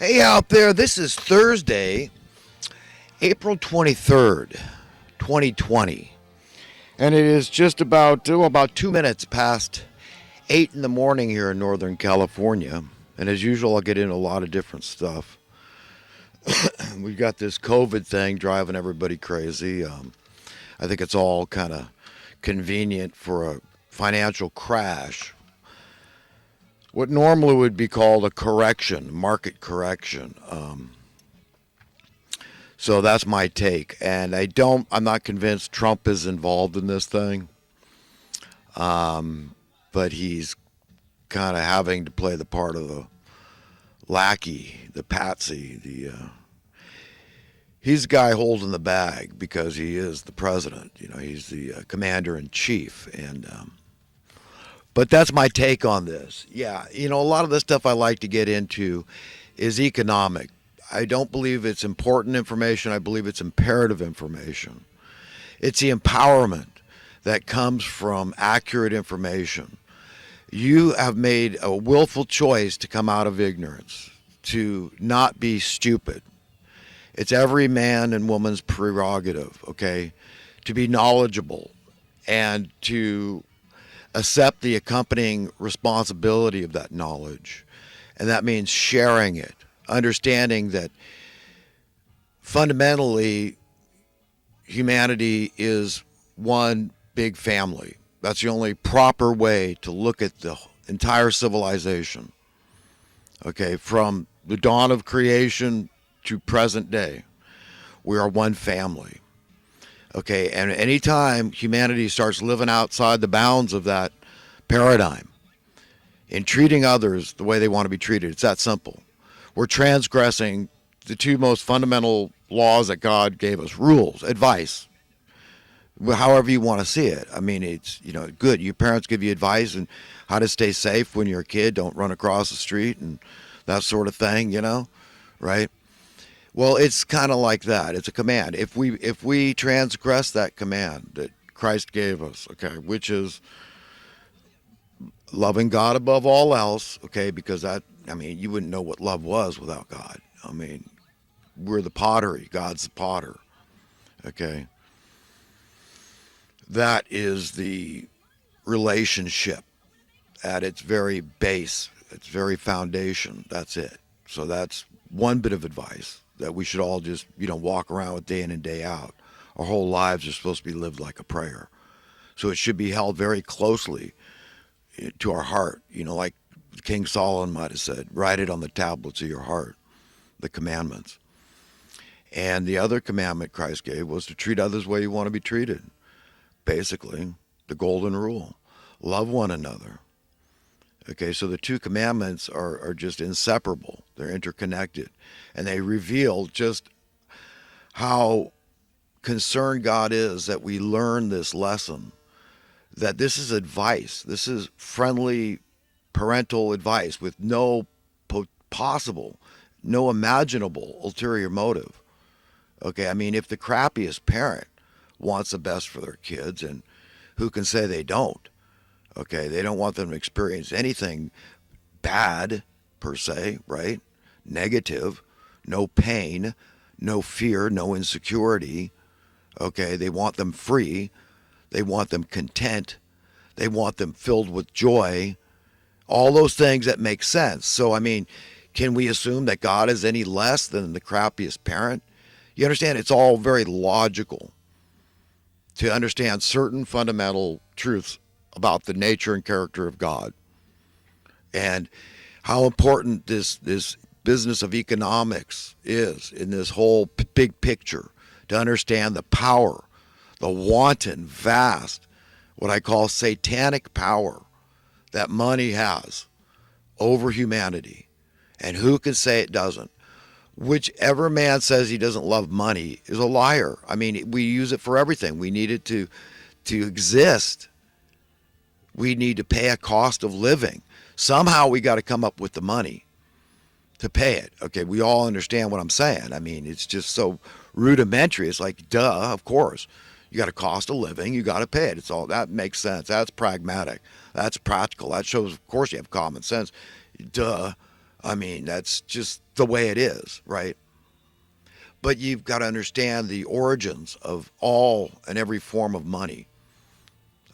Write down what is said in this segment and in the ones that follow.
Hey out there, this is Thursday, April 23rd, 2020. And it is just about 2 minutes past 8 in the morning here in Northern California. And as usual, I'll get into a lot of different stuff. We've got this COVID thing driving everybody crazy. I think it's all kind of convenient for a financial crash. What normally would be called a correction, market correction. So that's my take, and I'm not convinced Trump is involved in this thing, but he's kind of having to play the part of the lackey, the patsy, he's the guy holding the bag because he is the president. He's the commander in chief, and but that's my take on this. Yeah, a lot of the stuff I like to get into is economic. I don't believe it's important information. I believe it's imperative information. It's the empowerment that comes from accurate information. You have made a willful choice to come out of ignorance, to not be stupid. It's every man and woman's prerogative, okay, to be knowledgeable and to accept the accompanying responsibility of that knowledge. And that means sharing it, understanding that fundamentally humanity is one big family. That's the only proper way to look at the entire civilization. Okay, from the dawn of creation to present day, we are one family. Okay, and anytime humanity starts living outside the bounds of that paradigm and treating others the way they want to be treated, it's that simple. We're transgressing the two most fundamental laws that God gave us, rules, advice, however you want to see it. I mean, it's, good. Your parents give you advice and how to stay safe when you're a kid, don't run across the street and that sort of thing, right? Well, it's kind of like that. It's a command. If we transgress that command that Christ gave us, okay, which is loving God above all else, okay, because you wouldn't know what love was without God. I mean, we're the pottery. God's the potter, okay? That is the relationship at its very base, its very foundation. That's it. So that's one bit of advice that we should all just, walk around with day in and day out. Our whole lives are supposed to be lived like a prayer. So it should be held very closely to our heart, like King Solomon might have said, write it on the tablets of your heart, the commandments. And the other commandment Christ gave was to treat others the way you want to be treated. Basically, the golden rule. Love one another. Okay, so the two commandments are just inseparable. They're interconnected. And they reveal just how concerned God is that we learn this lesson, that this is advice. This is friendly parental advice with no possible, no imaginable ulterior motive. Okay, if the crappiest parent wants the best for their kids, and who can say they don't? Okay, they don't want them to experience anything bad, per se, right? Negative, no pain, no fear, no insecurity. Okay, they want them free. They want them content. They want them filled with joy. All those things that make sense. So, can we assume that God is any less than the crappiest parent? You understand? It's all very logical to understand certain fundamental truths about the nature and character of God, and how important this business of economics is in this whole big picture, to understand the power, the wanton, vast, what I call satanic power that money has over humanity. And who can say it doesn't? Whichever man says he doesn't love money is a liar. We use it for everything. We need it to exist. We need to pay a cost of living. Somehow we got to come up with the money to pay it. Okay, we all understand what I'm saying. It's just so rudimentary. It's like, duh, of course. You got a cost of living, you got to pay it. It's all that makes sense. That's pragmatic. That's practical. That shows, of course, you have common sense. Duh. I mean, that's just the way it is, right? But you've got to understand the origins of all and every form of money,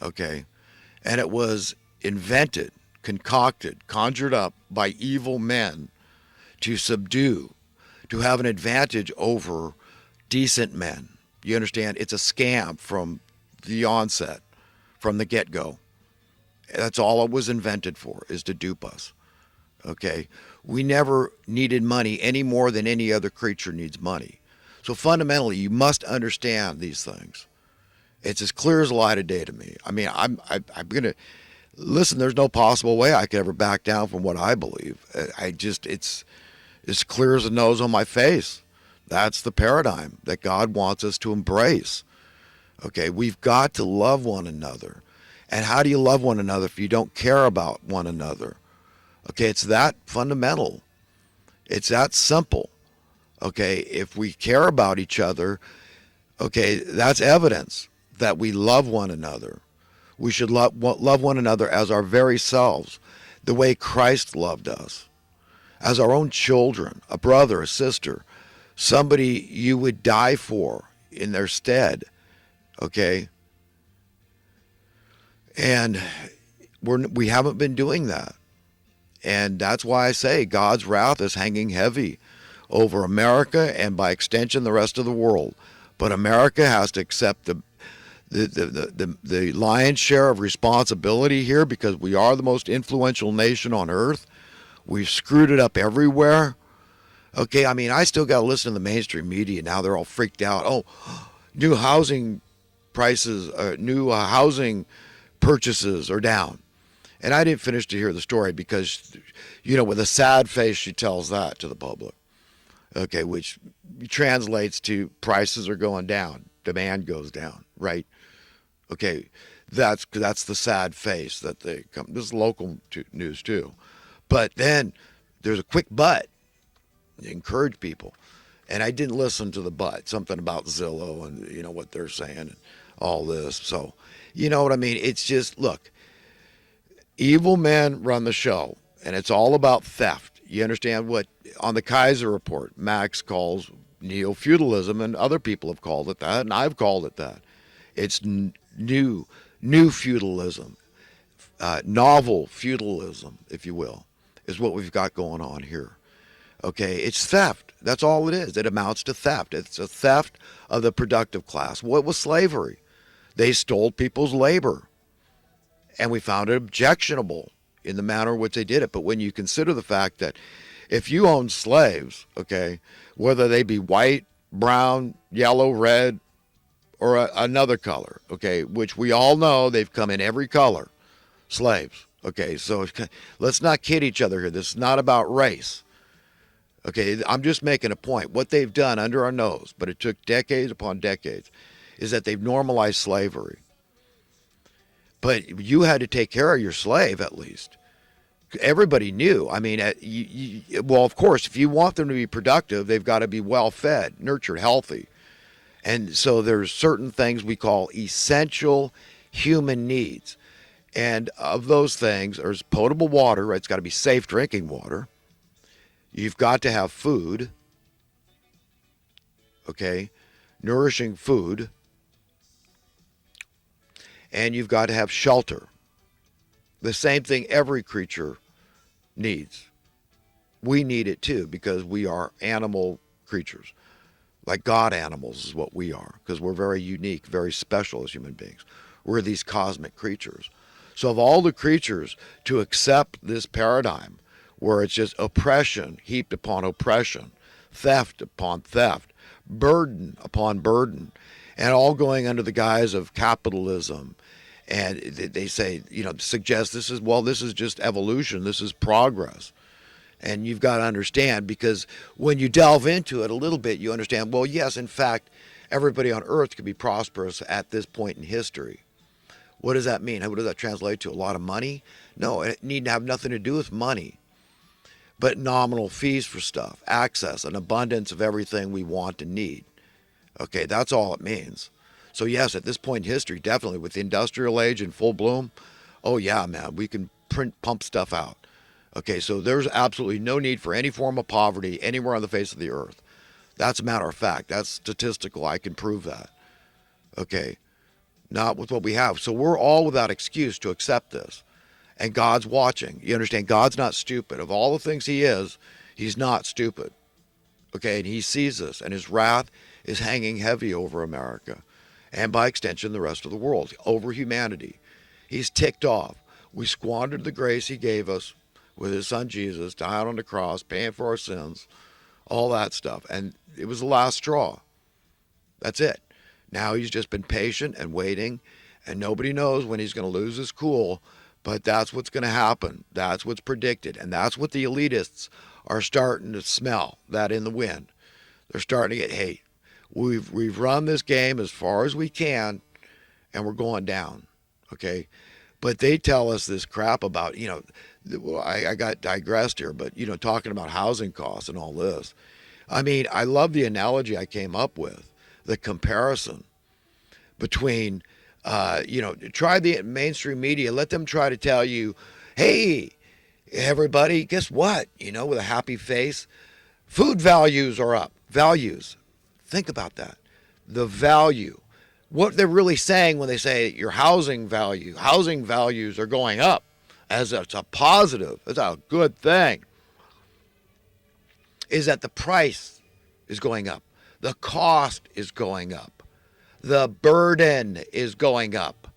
okay? And it was invented, concocted, conjured up by evil men to subdue, to have an advantage over decent men. You understand? It's a scam from the onset, from the get go. That's all it was invented for, is to dupe us. Okay? We never needed money any more than any other creature needs money. So fundamentally, you must understand these things. It's as clear as light of day to me. I mean, I'm going to listen. There's no possible way I could ever back down from what I believe. It's as clear as the nose on my face. That's the paradigm that God wants us to embrace. Okay, we've got to love one another. And how do you love one another if you don't care about one another? Okay, it's that fundamental. It's that simple. Okay, if we care about each other, okay, that's evidence that we love one another. We should love one another as our very selves, the way Christ loved us, as our own children, a brother, a sister, somebody you would die for in their stead, okay? And we haven't been doing that. And that's why I say God's wrath is hanging heavy over America and by extension the rest of the world. But America has to accept the lion's share of responsibility here because we are the most influential nation on earth. We've screwed it up everywhere. Okay, I mean, I still got to listen to the mainstream media. Now they're all freaked out. Oh, new housing prices, new housing purchases are down. And I didn't finish to hear the story because, with a sad face, she tells that to the public. Okay, which translates to prices are going down, demand goes down, right? Okay, that's the sad face that they come. This is local news too, but then there's a quick but. You encourage people, and I didn't listen to the but. Something about Zillow and what they're saying and all this. So, you know what I mean? It's just look. Evil men run the show, and it's all about theft. You understand what on the Kaiser report Max calls neo-feudalism, and other people have called it that, and I've called it that. It's new feudalism, novel feudalism, if you will, is what we've got going on here. Okay, it's theft. That's all it is. It amounts to theft. It's a theft of the productive class. What was slavery? They stole people's labor, and we found it objectionable in the manner in which they did it. But when you consider the fact that if you own slaves, okay, whether they be white, brown, yellow, red, or another color, okay, which we all know they've come in every color, slaves, okay, so let's not kid each other here. This is not about race, okay, I'm just making a point. What they've done under our nose, but it took decades upon decades, is that they've normalized slavery. But you had to take care of your slave at least. Everybody knew. I mean, well, of course, if you want them to be productive, they've got to be well fed, nurtured, healthy. And so there's certain things we call essential human needs. And of those things, there's potable water, right? It's got to be safe drinking water. You've got to have food, okay, nourishing food. And you've got to have shelter. The same thing every creature needs. We need it too because we are animal creatures. Like God animals is what we are because we're very unique, very special as human beings. We're these cosmic creatures. So of all the creatures to accept this paradigm where it's just oppression heaped upon oppression, theft upon theft, burden upon burden, and all going under the guise of capitalism. And they say, suggest this is just evolution. This is progress. And you've got to understand because when you delve into it a little bit, you understand, well, yes, in fact, everybody on earth could be prosperous at this point in history. What does that mean? What does that translate to? A lot of money? No, it need to have nothing to do with money, but nominal fees for stuff, access, an abundance of everything we want and need. Okay, that's all it means. So yes, at this point in history, definitely with the industrial age in full bloom, oh yeah, man, we can pump stuff out. Okay, so there's absolutely no need for any form of poverty anywhere on the face of the earth. That's a matter of fact. That's statistical. I can prove that. Okay, not with what we have. So we're all without excuse to accept this. And God's watching. You understand? God's not stupid. Of all the things he is, he's not stupid. Okay, and he sees this, and his wrath is hanging heavy over America, and by extension, the rest of the world, over humanity. He's ticked off. We squandered the grace he gave us with his son Jesus, dying on the cross, paying for our sins, all that stuff. And it was the last straw. That's it. Now he's just been patient and waiting, and nobody knows when he's going to lose his cool, but that's what's going to happen. That's what's predicted, and that's what the elitists are starting to smell, that in the wind. They're starting to get, hey, we've run this game as far as we can, and we're going down, okay? But they tell us this crap about, I got digressed here, but, talking about housing costs and all this. I mean, I love the analogy I came up with, the comparison between, try the mainstream media, let them try to tell you, hey, everybody, guess what? With a happy face, food values are up. Values. Think about that. The value. What they're really saying when they say your housing values are going up, as it's a positive, it's a good thing, is that the price is going up. The cost is going up. The burden is going up.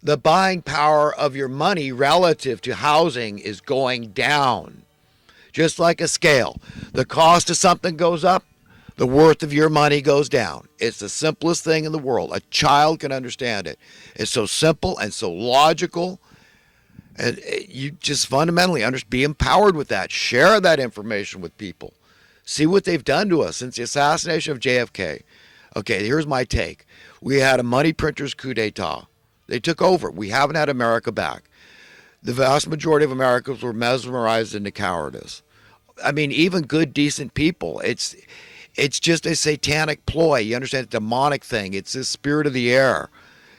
The buying power of your money relative to housing is going down. Just like a scale. The cost of something goes up, the worth of your money goes down. It's the simplest thing in the world. A child can understand it. It's so simple and so logical. And you just fundamentally be empowered with that. Share that information with people. See what they've done to us since the assassination of JFK. Okay, here's my take. We had a money printer's coup d'etat. They took over. We haven't had America back. The vast majority of Americans were mesmerized into cowardice. I mean, even good, decent people. It's just a satanic ploy. You understand? It's a demonic thing. It's this spirit of the air.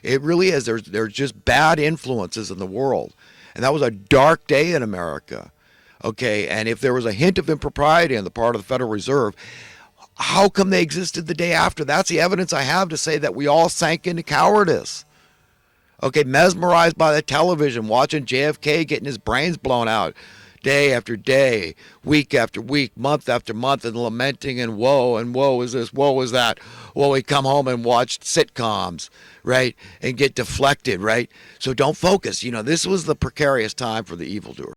It really is. There's just bad influences in the world. And that was a dark day in America. Okay, and if there was a hint of impropriety on the part of the Federal Reserve, how come they existed the day after? That's the evidence I have to say that we all sank into cowardice. Okay, mesmerized by the television, watching JFK getting his brains blown out day after day, week after week, month after month, and lamenting and woe is this, woe is that. Well, we come home and watch sitcoms, right, and get deflected, right? So don't focus. This was the precarious time for the evildoer.